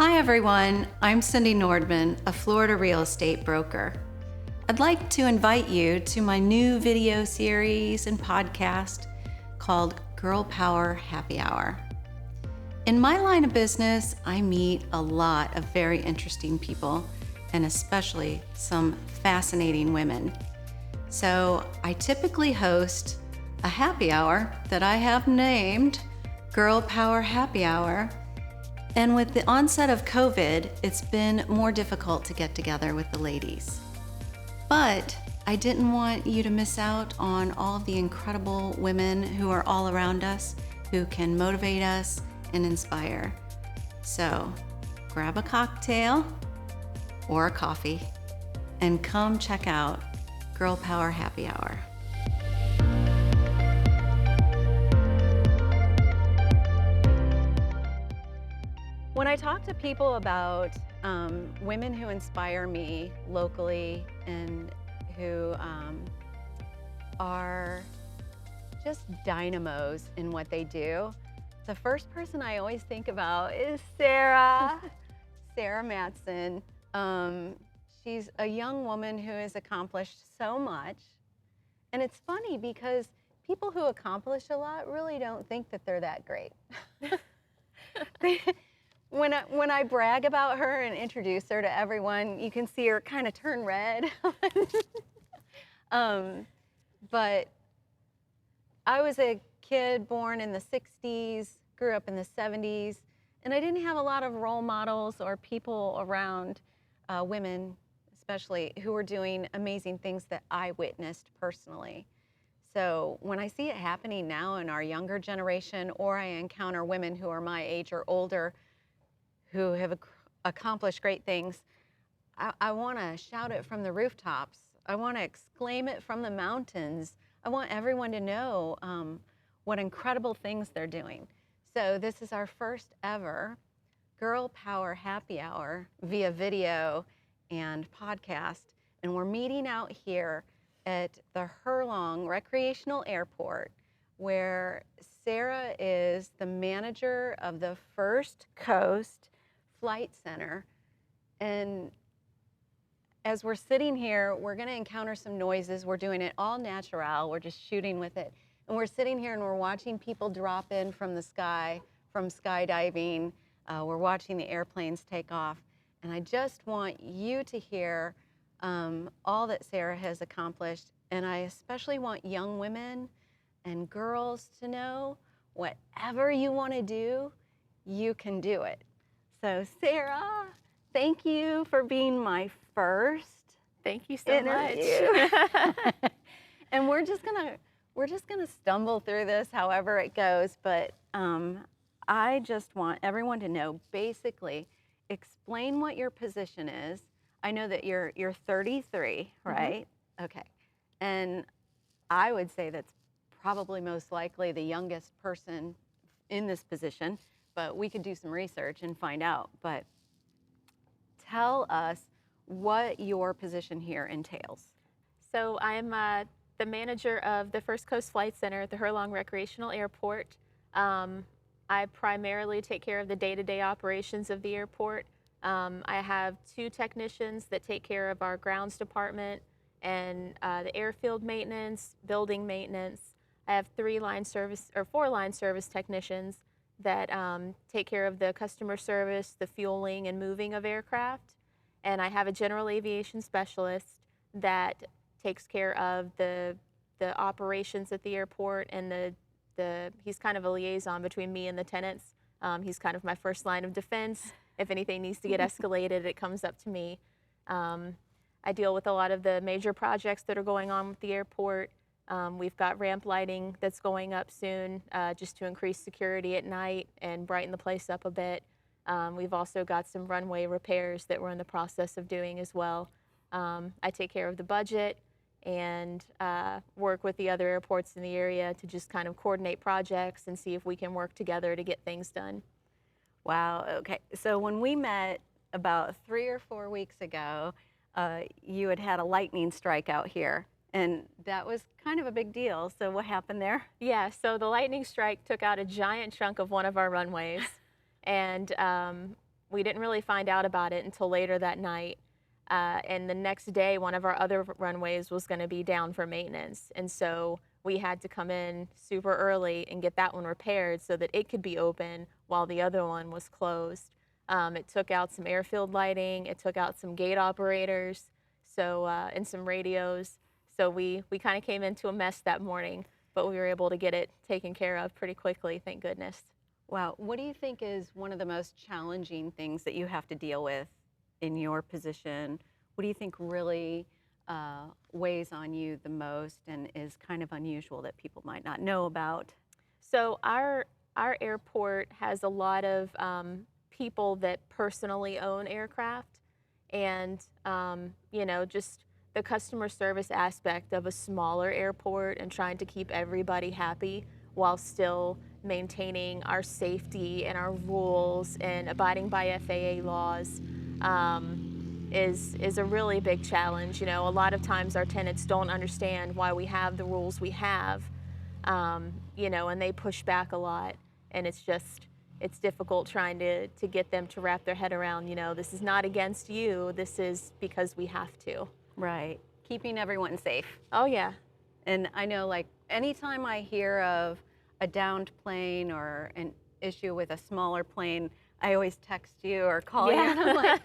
Hi everyone, I'm Cindey Nordman, a Florida real estate broker. I'd like to invite you to my new video series and podcast called Girl Power Happy Hour. In my line of business, I meet a lot of very interesting people and especially some fascinating women. So I typically host a happy hour that I have named Girl Power Happy Hour. And with the onset of COVID, it's been more difficult to get together with the ladies. But I didn't want you to miss out on all of the incredible women who are all around us, who can motivate us and inspire. So grab a cocktail or a coffee and come check out Girl Power Happy Hour. When I talk to people about women who inspire me locally and who are just dynamos in what they do, the first person I always think about is Sarah Matson. She's a young woman who has accomplished so much. And it's funny because people who accomplish a lot really don't think that they're that great. When I brag about her and introduce her to everyone, you can see her kind of turn red. But I was a kid born in the 60s, grew up in the 70s, and I didn't have a lot of role models or people around, women especially, who were doing amazing things that I witnessed personally. So when I see it happening now in our younger generation, or I encounter women who are my age or older, who have accomplished great things, I want to shout it from the rooftops. I want to exclaim it from the mountains. I want everyone to know what incredible things they're doing. So this is our first ever Girl Power Happy Hour via video and podcast. And we're meeting out here at the Herlong Recreational Airport, where Sarah is the manager of the First Coast Flight Center. And as we're sitting here, we're going to encounter some noises. We're doing it all natural. We're just shooting with it. And we're sitting here and we're watching people drop in from the sky, from skydiving. We're watching the airplanes take off. And I just want you to hear all that Sarah has accomplished. And I especially want young women and girls to know whatever you want to do, you can do it. So Sarah, thank you for being my first Thank you so interview. much. And we're just gonna stumble through this however it goes, but I just want everyone to know, basically, explain what your position is. I know that you're 33, right? Mm-hmm. Okay. And I would say that's probably most likely the youngest person in this position, but we could do some research and find out. But tell us what your position here entails. So I'm the manager of the First Coast Flight Center at the Herlong Recreational Airport. I primarily take care of the day-to-day operations of the airport. I have 2 technicians that take care of our grounds department and the airfield maintenance, building maintenance. I have 4 line service technicians that take care of the customer service, the fueling and moving of aircraft. And I have a general aviation specialist that takes care of the operations at the airport, and he's kind of a liaison between me and the tenants. He's kind of my first line of defense. If anything needs to get escalated, it comes up to me. I deal with a lot of the major projects that are going on with the airport. We've got ramp lighting that's going up soon, just to increase security at night and brighten the place up a bit. We've also got some runway repairs that we're in the process of doing as well. I take care of the budget and work with the other airports in the area to just kind of coordinate projects and see if we can work together to get things done. Wow, okay. So when we met about 3 or 4 weeks ago, you had a lightning strike out here. And that was kind of a big deal. So what happened there? Yeah, so the lightning strike took out a giant chunk of one of our runways. And we didn't really find out about it until later that night. And the next day, one of our other runways was going to be down for maintenance. And so we had to come in super early and get that one repaired so that it could be open while the other one was closed. It took out some airfield lighting, it took out some gate operators, so and some radios. So we kind of came into a mess that morning, but we were able to get it taken care of pretty quickly, thank goodness. Wow. What do you think is one of the most challenging things that you have to deal with in your position? What do you think really weighs on you the most and is kind of unusual that people might not know about? So our airport has a lot of people that personally own aircraft, and you know, just the customer service aspect of a smaller airport and trying to keep everybody happy while still maintaining our safety and our rules and abiding by FAA laws is a really big challenge. You know, a lot of times our tenants don't understand why we have the rules we have, you know, and they push back a lot, and it's difficult trying to get them to wrap their head around, you know, this is not against you, this is because we have to. Right. Keeping everyone safe. Oh yeah. And I know, like, anytime I hear of a downed plane or an issue with a smaller plane, I always text you or call you, and I'm like,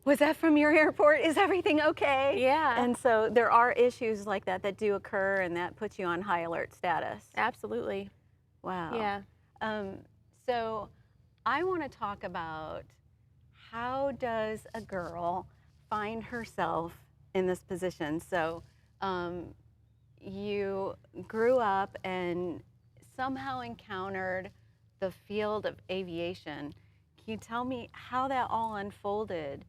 was that from your airport? Is everything okay? Yeah. And so there are issues like that that do occur, and that puts you on high alert status. Absolutely. Wow. Yeah. So I want to talk about, how does a girl find herself in this position? So you grew up and somehow encountered the field of aviation. Can you tell me how that all unfolded?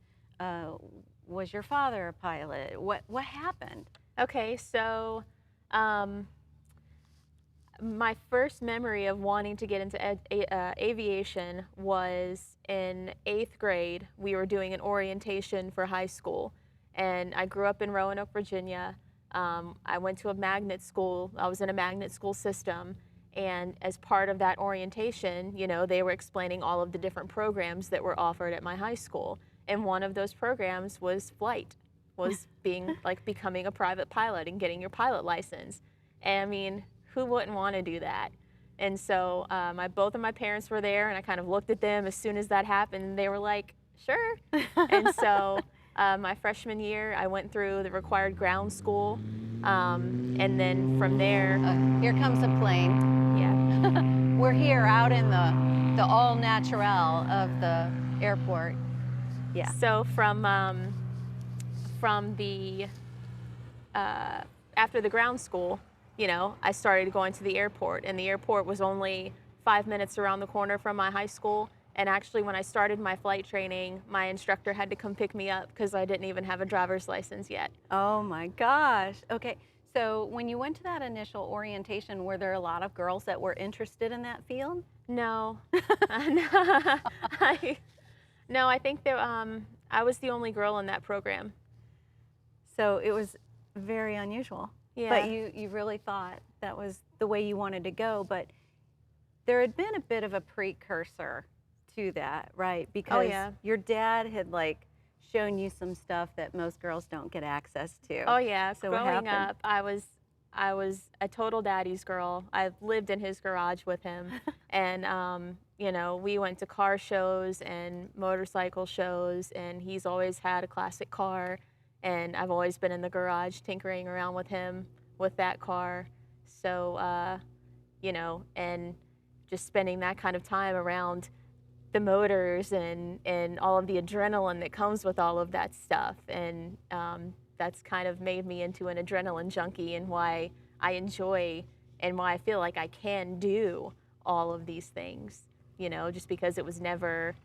Was your father a pilot? What happened? Okay, so my first memory of wanting to get into aviation was in 8th grade. We were doing an orientation for high school, and I grew up in Roanoke, Virginia. I went to a magnet school. I was in a magnet school system, and as part of that orientation, you know, they were explaining all of the different programs that were offered at my high school, and one of those programs was flight, was being like becoming a private pilot and getting your pilot license. And I mean, who wouldn't want to do that? And so both of my parents were there, and I kind of looked at them as soon as that happened, and they were like, sure. And so my freshman year, I went through the required ground school, and then from there... Here comes a plane. Yeah. We're here out in the all natural of the airport. Yeah. So from the after the ground school, you know, I started going to the airport, and the airport was only 5 minutes around the corner from my high school. And actually, when I started my flight training, my instructor had to come pick me up because I didn't even have a driver's license yet. Oh my gosh. Okay. So when you went to that initial orientation, were there a lot of girls that were interested in that field? No. No, I think that I was the only girl in that program. So it was very unusual. Yeah. But you really thought that was the way you wanted to go. But there had been a bit of a precursor to that, right? Because your dad had like shown you some stuff that most girls don't get access to. Oh yeah. So growing up, I was a total daddy's girl. I lived in his garage with him, and you know, we went to car shows and motorcycle shows, and he's always had a classic car, and I've always been in the garage tinkering around with him with that car. So you know, and just spending that kind of time around the motors and all of the adrenaline that comes with all of that stuff, and that's kind of made me into an adrenaline junkie, and why I enjoy and why I feel like I can do all of these things, you know, just because it was never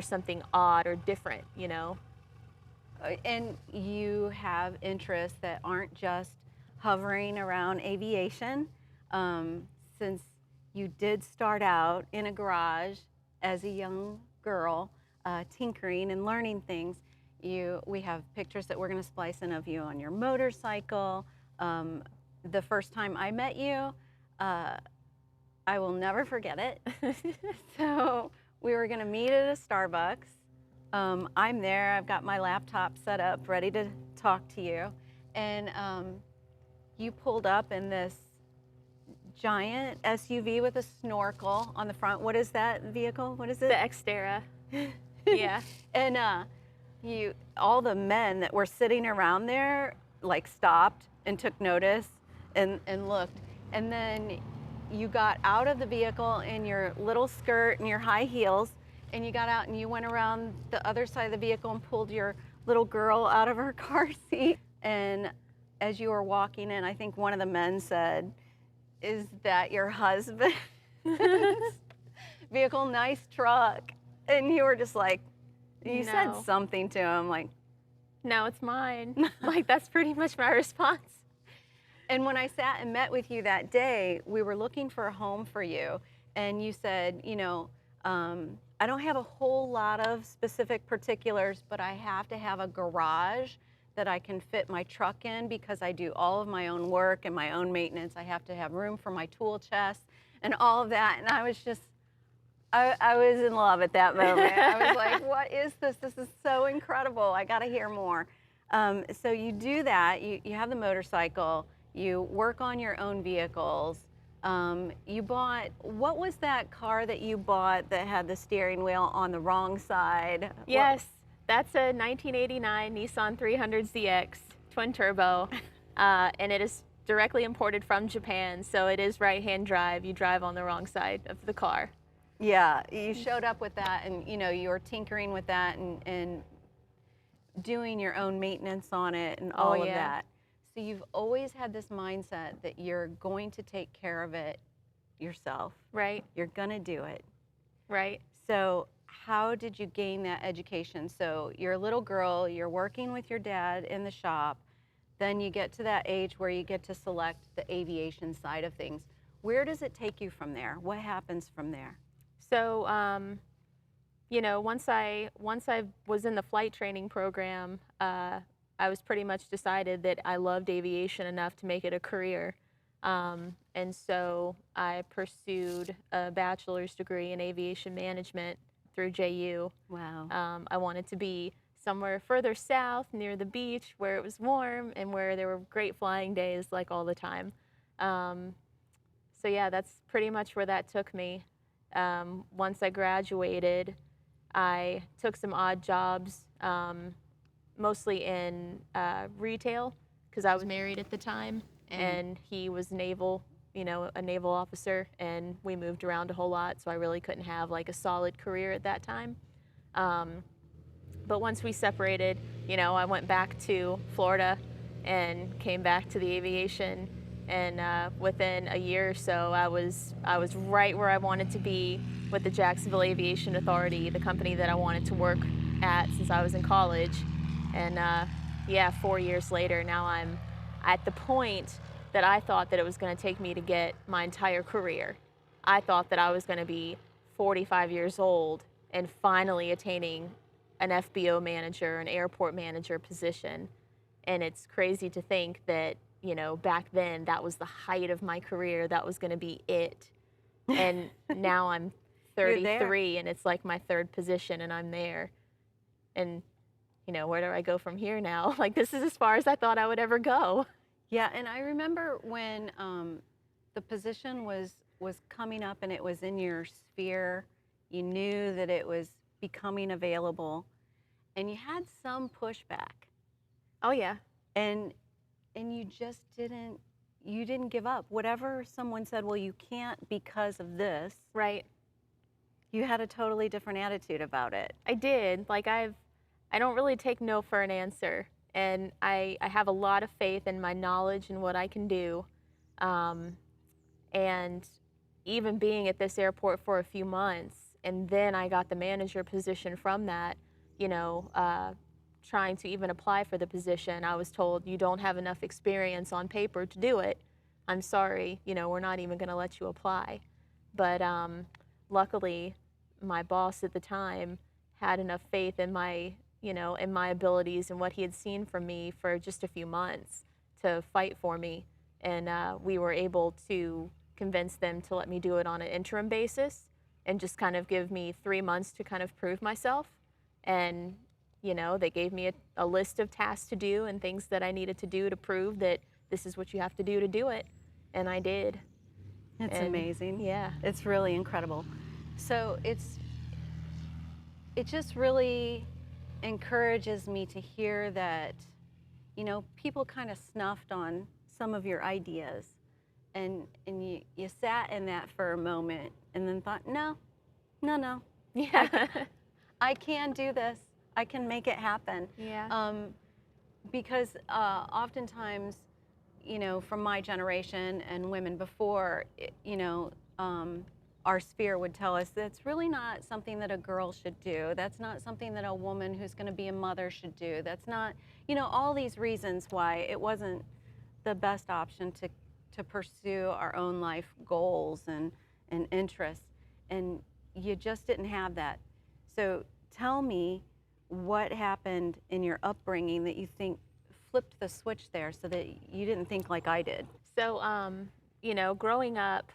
something odd or different, you know. And you have interests that aren't just hovering around aviation. Since you did start out in a garage as a young girl, tinkering and learning things, we have pictures that we're going to splice in of you on your motorcycle. The first time I met you, I will never forget it. So we were going to meet at a Starbucks, I'm there. I've got my laptop set up, ready to talk to you. And you pulled up in this giant SUV with a snorkel on the front. What is that vehicle? What is The it? Xterra. Yeah. And all the men that were sitting around there, like stopped and took notice and looked. And then you got out of the vehicle in your little skirt and your high heels, and you got out and you went around the other side of the vehicle and pulled your little girl out of her car seat. And as you were walking in, I think one of the men said, "Is that your husband?" Vehicle, nice truck. And you were just like, you said No. something to him like, No, it's mine. Like, that's pretty much my response. and when I sat and met with you that day, we were looking for a home for you. And you said, I don't have a whole lot of specific particulars, but I have to have a garage that I can fit my truck in because I do all of my own work and my own maintenance. I have to have room for my tool chest and all of that. And I was just, I was in love at that moment. I was like, what is this? This is so incredible. I got to hear more. So you do that. You have the motorcycle. You work on your own vehicles. You bought, what was that car that you bought that had the steering wheel on the wrong side? Yes, that's a 1989 Nissan 300ZX twin turbo, and it is directly imported from Japan, so it is right-hand drive. You drive on the wrong side of the car. Yeah, you showed up with that, and you were tinkering with that and doing your own maintenance on it and all of that. So you've always had this mindset that you're going to take care of it yourself. Right. You're going to do it. Right. So how did you gain that education? So you're a little girl, you're working with your dad in the shop, then you get to that age where you get to select the aviation side of things. Where does it take you from there? What happens from there? So, once I was in the flight training program, I was pretty much decided that I loved aviation enough to make it a career. And so I pursued a bachelor's degree in aviation management through JU. Wow. I wanted to be somewhere further south near the beach where it was warm and where there were great flying days like all the time. So yeah, that's pretty much where that took me. Once I graduated, I took some odd jobs, mostly in retail, because I was married at the time, and he was naval, a naval officer, and we moved around a whole lot, so I really couldn't have like a solid career at that time. But once we separated, I went back to Florida and came back to the aviation. And within a year or so, I was right where I wanted to be with the Jacksonville Aviation Authority, the company that I wanted to work at since I was in college. And 4 years later, now I'm at the point that I thought that it was going to take me to get my entire career. I thought that I was going to be 45 years old and finally attaining an FBO manager, an airport manager position. And it's crazy to think that back then, that was the height of my career. That was going to be it. And now I'm 33, and it's like my third position, and I'm there. And, where do I go from here now? Like, this is as far as I thought I would ever go. Yeah, and I remember when the position was coming up and it was in your sphere, you knew that it was becoming available, and you had some pushback. Oh, yeah. And you just didn't give up. Whatever someone said, well, you can't because of this. Right. You had a totally different attitude about it. I did. Like, I don't really take no for an answer. And I have a lot of faith in my knowledge and what I can do. And even being at this airport for a few months, and then I got the manager position from that, trying to even apply for the position, I was told, you don't have enough experience on paper to do it. I'm sorry, we're not even going to let you apply. But luckily, my boss at the time had enough faith in my, in my abilities and what he had seen from me for just a few months to fight for me. And we were able to convince them to let me do it on an interim basis and just kind of give me 3 months to kind of prove myself. And, they gave me a list of tasks to do and things that I needed to do to prove that this is what you have to do it. And I did. It's And amazing. yeah. It's really incredible. So it just really encourages me to hear that, people kind of snuffed on some of your ideas, and you sat in that for a moment and then thought, no, no, no, Yeah. I can do this. I can make it happen. Yeah. Because oftentimes, from my generation and women before, our sphere would tell us that's really not something that a girl should do. That's not something that a woman who's going to be a mother should do. That's not, all these reasons why it wasn't the best option to pursue our own life goals and interests. And you just didn't have that. So tell me what happened in your upbringing that you think flipped the switch there so that you didn't think like I did. So, growing up,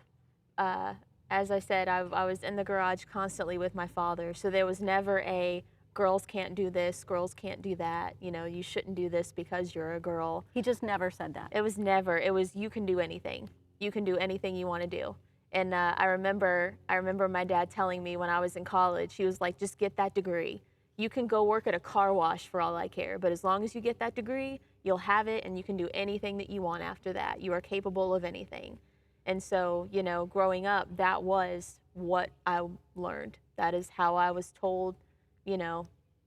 as I said, I was in the garage constantly with my father. So there was never a girls can't do this, girls can't do that. You shouldn't do this because you're a girl. He just never said that. It was never. It was you can do anything. You can do anything you want to do. And I remember my dad telling me when I was in college, he was like, just get that degree. You can go work at a car wash for all I care, but as long as you get that degree, you'll have it and you can do anything that you want after that. You are capable of anything. And so, growing up, that was what I learned. That is how I was told,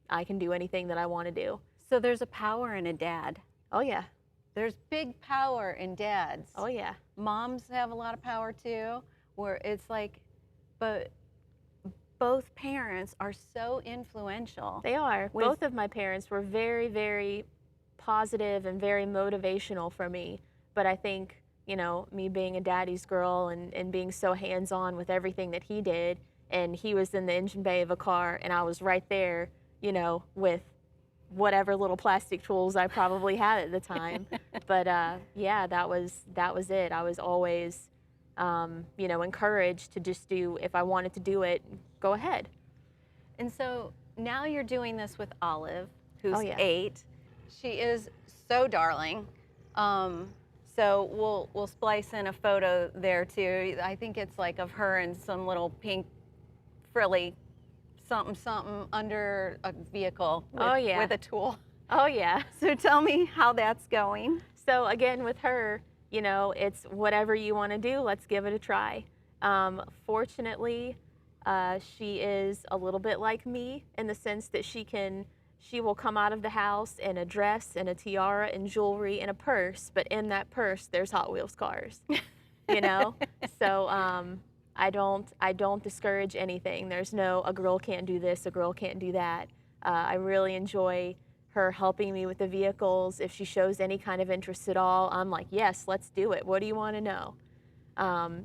I can do anything that I want to do. So there's a power in a dad. Oh, yeah. There's big power in dads. Oh, yeah. Moms have a lot of power too, where it's like, but both parents are so influential. They are. Both of my parents were very, very positive and very motivational for me. But I think, me being a daddy's girl and being so hands-on with everything that he did, and he was in the engine bay of a car and I was right there, with whatever little plastic tools I probably had at the time. But yeah, that was it. I was always, encouraged to just do, if I wanted to do it, go ahead. And so now you're doing this with Olive, who's Oh, yeah. 8. She is so darling. So we'll splice in a photo there too. I think it's like of her in some little pink frilly something under a vehicle with, Oh, yeah. with a tool. Oh, yeah. So tell me how that's going. So again, with her, it's whatever you want to do, let's give it a try. Fortunately, she is a little bit like me in the sense that she will come out of the house in a dress and a tiara and jewelry and a purse, but in that purse there's Hot Wheels cars. So I don't discourage anything. There's no a girl can't do this, a girl can't do that. I really enjoy her helping me with the vehicles. If she shows any kind of interest at all, I'm like, yes, let's do it. What do you want to know?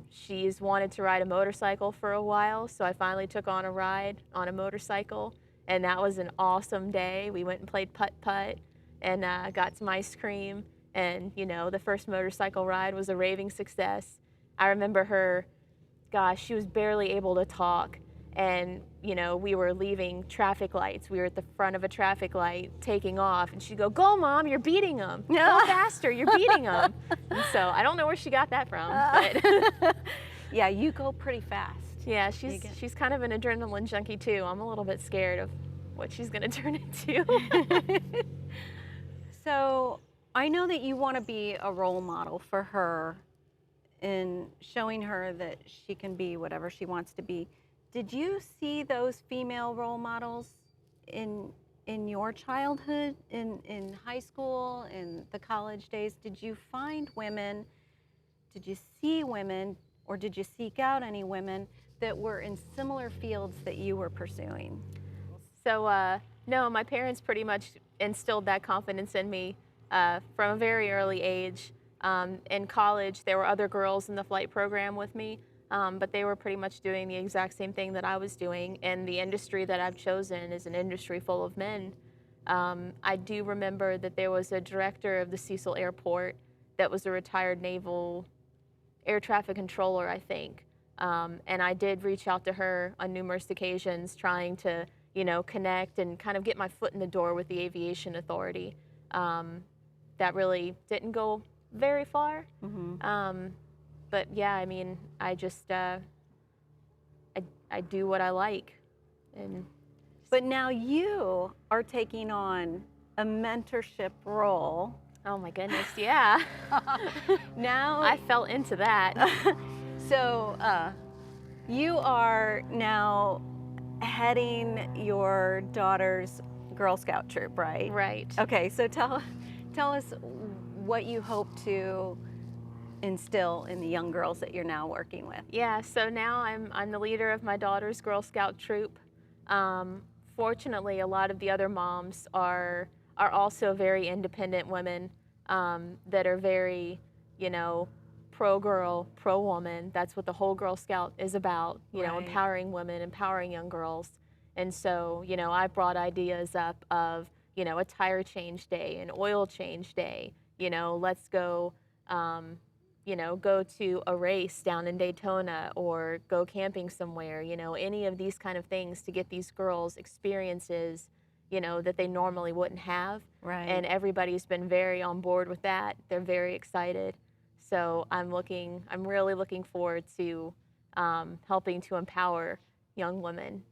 She's wanted to ride a motorcycle for a while, so I finally took on a ride on a motorcycle, and that was an awesome day. We went and played putt-putt and got some ice cream, and, the first motorcycle ride was a raving success. I remember her, gosh, she was barely able to talk, and, we were leaving traffic lights. We were at the front of a traffic light taking off, and she'd go, go, Mom, you're beating them. Go faster, you're beating them. And so I don't know where she got that from. But Yeah, you go pretty fast. yeah, she's kind of an adrenaline junkie, too. I'm a little bit scared of what she's going to turn into. So I know that you want to be a role model for her in showing her that she can be whatever she wants to be. Did you see those female role models in your childhood, in high school, in the college days? Did you find women, did you see women, or did you seek out any women that were in similar fields that you were pursuing? So, no, my parents pretty much instilled that confidence in me from a very early age. In college, there were other girls in the flight program with me, but they were pretty much doing the exact same thing that I was doing. And the industry that I've chosen is an industry full of men. I do remember that there was a director of the Cecil Airport that was a retired naval air traffic controller, I think. And I did reach out to her on numerous occasions trying to connect and kind of get my foot in the door with the aviation authority. That really didn't go very far. But yeah, I mean, I just, I do what I like. And But now you are taking on a mentorship role. oh my goodness, yeah. Now, I fell into that. so you are now heading your daughter's Girl Scout troop, right? Right. Okay, so tell us what you hope to instill in the young girls that you're now working with. Yeah, so now I'm the leader of my daughter's Girl Scout troop. Fortunately, a lot of the other moms are also very independent women that are very, pro girl, pro woman. That's what the whole Girl Scout is about, Right. empowering women, empowering young girls. And so, I brought ideas up of, a tire change day, an oil change day, let's go, go to a race down in Daytona or go camping somewhere, any of these kind of things to get these girls experiences, that they normally wouldn't have. Right. And everybody's been very on board with that. They're very excited. So I'm really looking forward to helping to empower young women.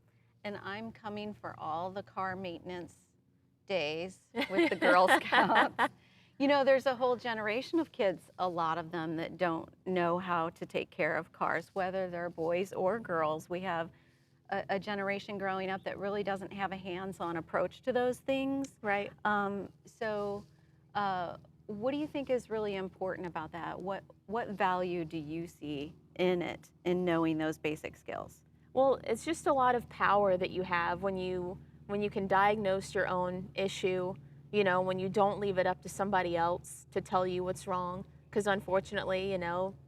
And I'm coming for all the car maintenance days with the Girl Scouts. There's a whole generation of kids, a lot of them, that don't know how to take care of cars, whether they're boys or girls. We have a generation growing up that really doesn't have a hands-on approach to those things. Right. So what do you think is really important about that? What value do you see in it, in knowing those basic skills? Well, it's just a lot of power that you have when you can diagnose your own issue, when you don't leave it up to somebody else to tell you what's wrong. Because unfortunately,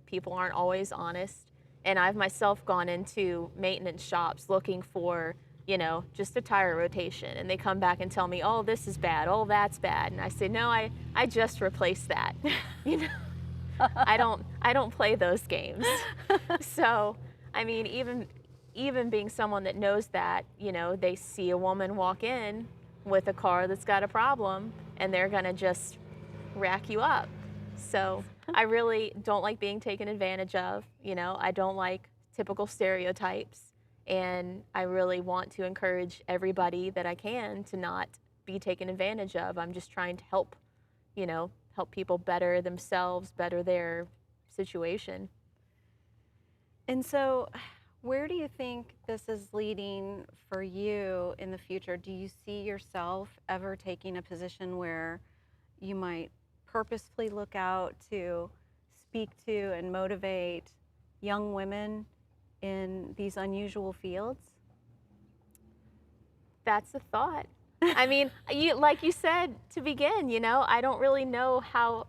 people aren't always honest. And I've myself gone into maintenance shops looking for, just a tire rotation. And they come back and tell me, oh, this is bad, oh, that's bad. And I say, no, I just replaced that. I don't play those games. So, I mean, even being someone that knows that, they see a woman walk in with a car that's got a problem and they're gonna just rack you up. So I really don't like being taken advantage of. I don't like typical stereotypes, and I really want to encourage everybody that I can to not be taken advantage of. I'm just trying to help people better themselves, better their situation. And so, where do you think this is leading for you in the future? Do you see yourself ever taking a position where you might purposefully look out to speak to and motivate young women in these unusual fields? That's a thought. I mean, like you said to begin, I don't really know how,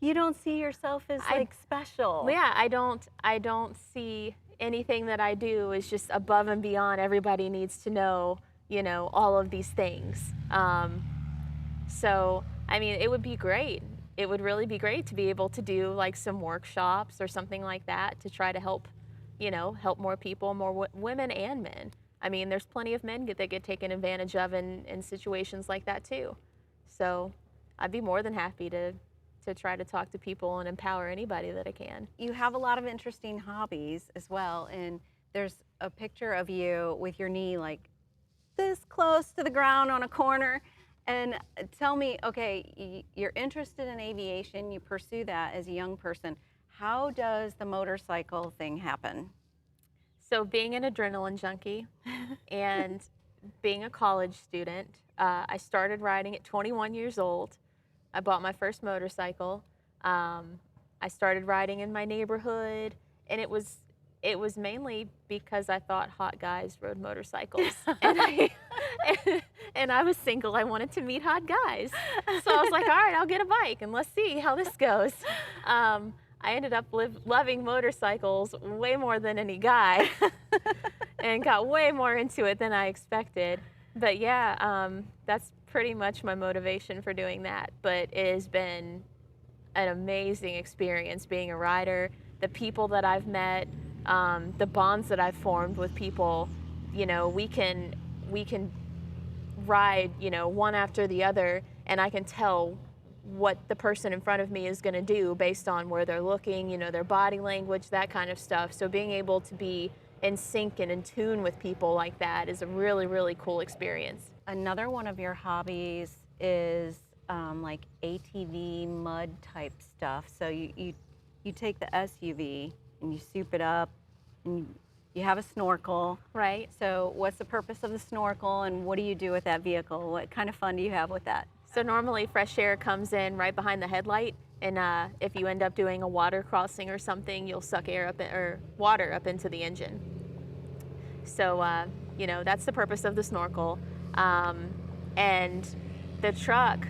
you don't see yourself as special. Yeah, I don't see anything that I do is just above and beyond. Everybody needs to know, all of these things. So, I mean, it would be great. It would really be great to be able to do like some workshops or something like that to try to help, help more people, more women and men. I mean, there's plenty of men that get taken advantage of in situations like that too. So I'd be more than happy to try to talk to people and empower anybody that I can. You have a lot of interesting hobbies as well, and there's a picture of you with your knee like this close to the ground on a corner. And tell me, okay, you're interested in aviation, you pursue that as a young person. How does the motorcycle thing happen? So being an adrenaline junkie and being a college student, I started riding at 21 years old. I bought my first motorcycle. I started riding in my neighborhood, and it was mainly because I thought hot guys rode motorcycles, and I was single. I wanted to meet hot guys, so I was like, all right, I'll get a bike and let's see how this goes. I ended up loving motorcycles way more than any guy, and got way more into it than I expected. But yeah, that's pretty much my motivation for doing that. But it has been an amazing experience being a rider. The people that I've met, the bonds that I've formed with people we can ride, one after the other, and I can tell what the person in front of me is going to do based on where they're looking, their body language, that kind of stuff. So being able to be in sync and in tune with people like that is a really, really cool experience. Another one of your hobbies is like ATV mud type stuff. So you take the SUV and you soup it up, and you have a snorkel. Right. So what's the purpose of the snorkel, and what do you do with that vehicle? What kind of fun do you have with that? So normally fresh air comes in right behind the headlight, and if you end up doing a water crossing or something, you'll suck air up or water up into the engine. So that's the purpose of the snorkel. And the truck,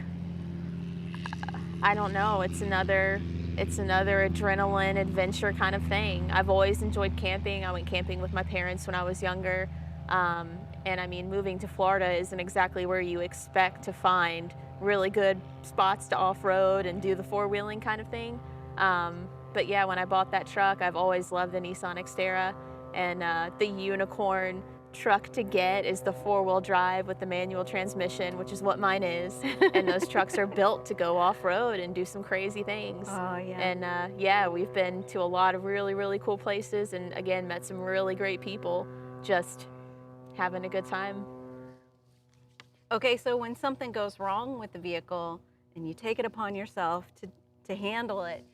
I don't know, it's another adrenaline adventure kind of thing. I've always enjoyed camping. I went camping with my parents when I was younger. And I mean, moving to Florida isn't exactly where you expect to find really good spots to off-road and do the four-wheeling kind of thing. But yeah, when I bought that truck, I've always loved the Nissan Xterra, and the unicorn truck to get is the four-wheel drive with the manual transmission, which is what mine is. And those trucks are built to go off-road and do some crazy things. Oh, yeah. And yeah, we've been to a lot of really, really cool places, and again, met some really great people, just having a good time. Okay, so when something goes wrong with the vehicle and you take it upon yourself to handle it,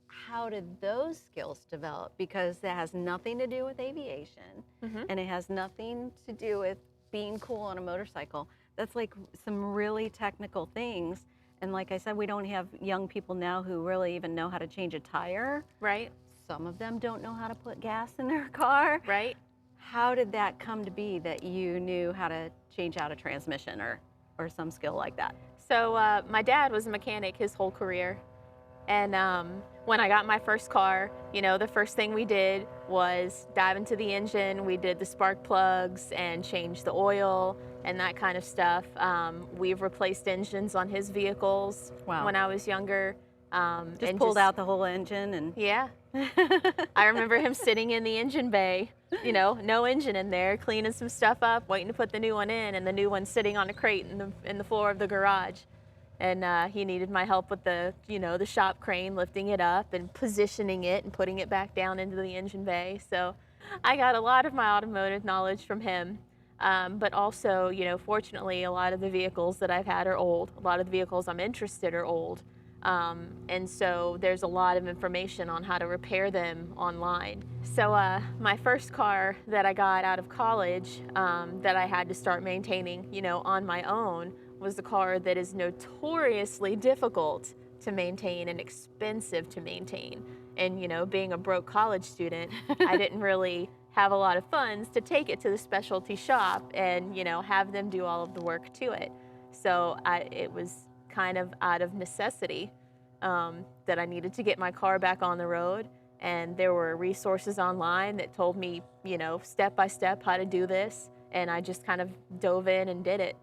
how did those skills develop? Because that has nothing to do with aviation, and it has nothing to do with being cool on a motorcycle. That's like some really technical things. And like I said, we don't have young people now who really even know how to change a tire. Right. Some of them don't know how to put gas in their car. Right. How did that come to be that you knew how to change out a transmission or some skill like that? So my dad was a mechanic his whole career. And when I got my first car, the first thing we did was dive into the engine. We did the spark plugs and changed the oil and that kind of stuff. We've replaced engines on his vehicles. Wow. When I was younger. Just pulled out the whole engine and... Yeah. I remember him sitting in the engine bay, no engine in there, cleaning some stuff up, waiting to put the new one in, and the new one sitting on a crate in the floor of the garage. And he needed my help with the shop crane, lifting it up and positioning it and putting it back down into the engine bay. So I got a lot of my automotive knowledge from him. But also, fortunately, a lot of the vehicles that I've had are old. A lot of the vehicles I'm interested are old. And so there's a lot of information on how to repair them online. So my first car that I got out of college that I had to start maintaining, on my own, was the car that is notoriously difficult to maintain and expensive to maintain. And being a broke college student, I didn't really have a lot of funds to take it to the specialty shop and have them do all of the work to it. So it was kind of out of necessity that I needed to get my car back on the road, and there were resources online that told me step by step how to do this, and I just kind of dove in and did it.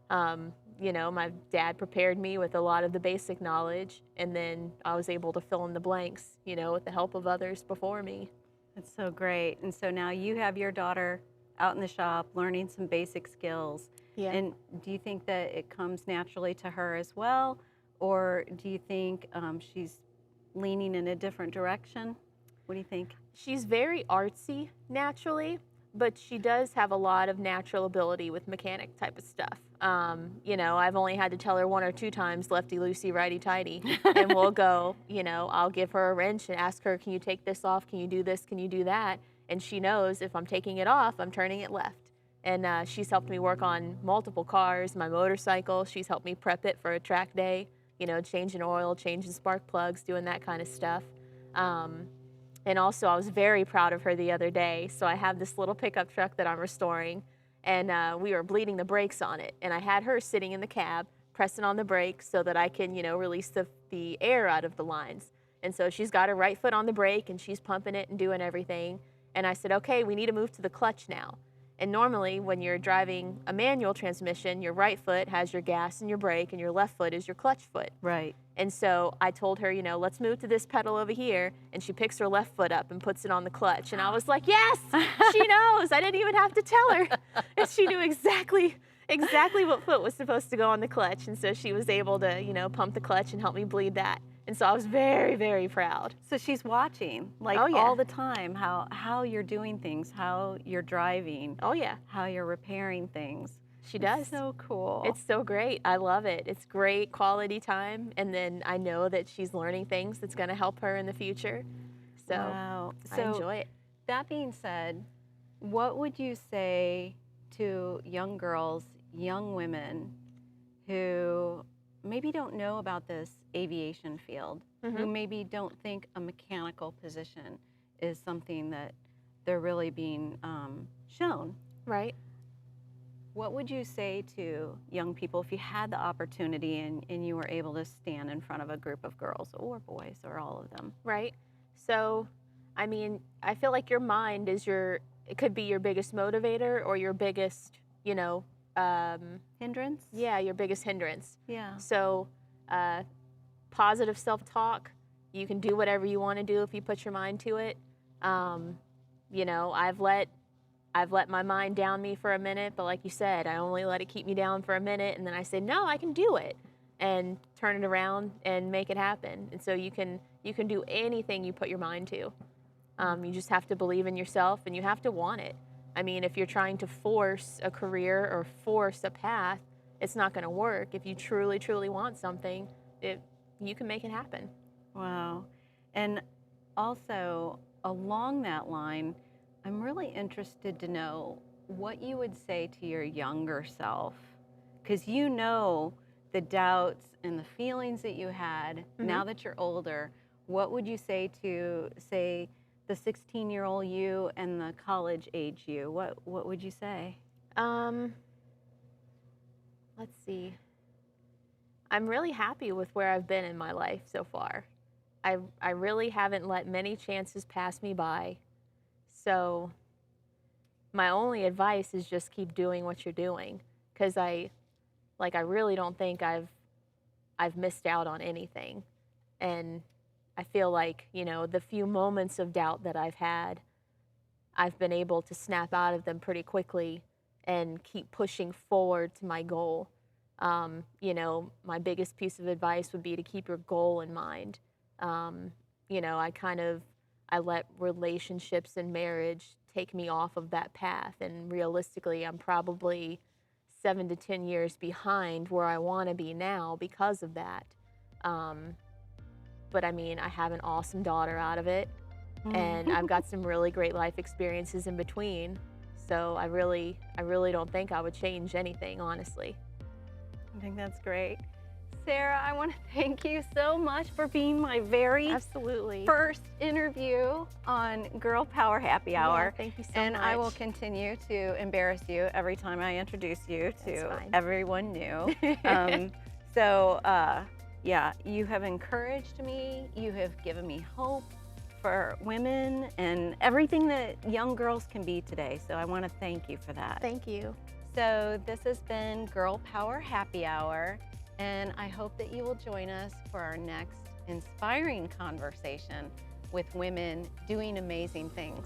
My dad prepared me with a lot of the basic knowledge, and then I was able to fill in the blanks with the help of others before me. That's so great. And so now you have your daughter out in the shop learning some basic skills. Yeah. And do you think that it comes naturally to her as well? Or do you think she's leaning in a different direction? What do you think? She's very artsy naturally, but she does have a lot of natural ability with mechanic type of stuff. I've only had to tell her 1 or 2 times, lefty loosey, righty tighty, and we'll go, I'll give her a wrench and ask her, can you take this off? Can you do this? Can you do that? And she knows if I'm taking it off, I'm turning it left. And she's helped me work on multiple cars, my motorcycle. She's helped me prep it for a track day, changing oil, changing spark plugs, doing that kind of stuff. And also, I was very proud of her the other day. So I have this little pickup truck that I'm restoring, and we were bleeding the brakes on it. And I had her sitting in the cab, pressing on the brakes so that I can, release the air out of the lines. And so she's got her right foot on the brake, and she's pumping it and doing everything. And I said, okay, we need to move to the clutch now. And normally when you're driving a manual transmission, your right foot has your gas and your brake, and your left foot is your clutch foot. Right. And so I told her, let's move to this pedal over here. And she picks her left foot up and puts it on the clutch. And I was like, yes, she knows. I didn't even have to tell her. And she knew exactly what foot was supposed to go on the clutch. And so she was able to, pump the clutch and help me bleed that. And so I was very, very proud. So she's watching, like, Oh, yeah. all the time, how you're doing things, how you're driving. Oh, yeah. How you're repairing things. She does. It's so cool. It's so great. I love it. It's great quality time. And then I know that she's learning things that's going to help her in the future. So wow. I enjoy it. That being said, what would you say to young girls, young women who maybe don't know about this aviation field, who maybe don't think a mechanical position is something that they're really being shown? Right. What would you say to young people if you had the opportunity and you were able to stand in front of a group of girls or boys or all of them? Right. So, I mean, I feel like your mind is it could be your biggest motivator or your biggest, Hindrance? yeah, your biggest hindrance. Yeah. So, positive self-talk, you can do whatever you want to do if you put your mind to it. I've let my mind down me for a minute, but like you said, I only let it keep me down for a minute, and then I say, no, I can do it, and turn it around and make it happen. And so you can do anything you put your mind to. You just have to believe in yourself, and you have to want it. I mean, if you're trying to force a career or force a path, it's not going to work. If you truly, truly want something, you can make it happen. Wow. And also, along that line, I'm really interested to know what you would say to your younger self, because you know the doubts and the feelings that you had. Now that you're older, what would you say to, say, the 16-year-old you and the college age you? What would you say? Let's see. I'm really happy with where I've been in my life so far. I really haven't let many chances pass me by. So my only advice is just keep doing what you're doing, because I really don't think I've missed out on anything. And I feel like, the few moments of doubt that I've had, I've been able to snap out of them pretty quickly and keep pushing forward to my goal. My biggest piece of advice would be to keep your goal in mind. I let relationships and marriage take me off of that path, and realistically, I'm probably 7 to 10 years behind where I want to be now because of that. But I mean, I have an awesome daughter out of it, and I've got some really great life experiences in between. So I really don't think I would change anything, honestly. I think that's great. Sarah, I want to thank you so much for being my very Absolutely. first interview on Girl Power Happy Hour. Yeah, thank you so and much. I will continue to embarrass you every time I introduce you to fine. everyone new. Yeah, you have encouraged me. You have given me hope for women and everything that young girls can be today. So I want to thank you for that. Thank you. So this has been Girl Power Happy Hour, and I hope that you will join us for our next inspiring conversation with women doing amazing things.